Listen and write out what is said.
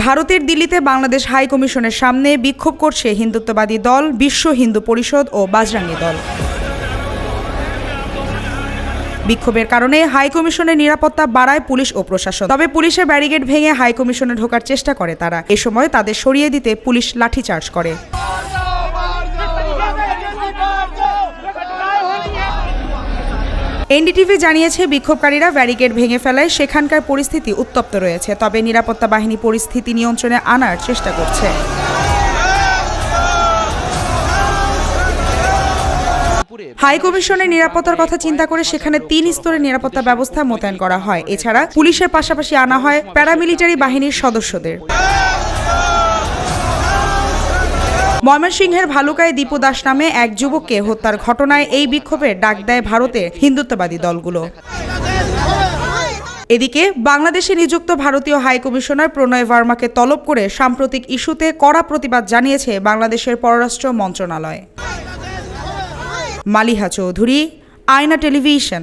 ভারতের দিল্লিতে বাংলাদেশ হাই কমিশনের সামনে বিক্ষোভ করছে হিন্দুত্ববাদী দল, বিশ্ব হিন্দু পরিষদ ও বাজরাঙ্গি দল। বিক্ষোভের কারণে হাই কমিশনের নিরাপত্তা বাড়ায় পুলিশ ও প্রশাসন। তবে পুলিশের ব্যারিকেড ভেঙে হাই কমিশনে ঢোকার চেষ্টা করে তারা। এ সময় তাদের সরিয়ে দিতে পুলিশ লাঠিচার্জ করে। এনডিটিভি জানিয়েছে, বিক্ষোভকারীরা ব্যারিকেড ভেঙে ফেলায় সেখানকার পরিস্থিতি উত্তপ্ত রয়েছে। তবে নিরাপত্তা বাহিনী পরিস্থিতি নিয়ন্ত্রণে আনার চেষ্টা করছে। হাই কমিশনের নিরাপত্তার কথা চিন্তা করে সেখানে ৩ স্তরের নিরাপত্তা ব্যবস্থা মোতায়েন করা হয়। এছাড়া পুলিশের পাশাপাশি আনা হয় প্যারামিলিটারি বাহিনীর সদস্যদের। ময়মনসিংহের ভালুকায় দীপু দাস নামে এক যুবককে হত্যার ঘটনায় এই বিক্ষোভের ডাক দেয় ভারতের হিন্দুত্ববাদী দলগুলো। এদিকে বাংলাদেশে নিযুক্ত ভারতীয় হাই কমিশনার প্রণয় ভার্মাকে তলব করে সাম্প্রতিক ইস্যুতে কড়া প্রতিবাদ জানিয়েছে বাংলাদেশের পররাষ্ট্র মন্ত্রণালয়। মালিহা চৌধুরী, আয়না টেলিভিশন।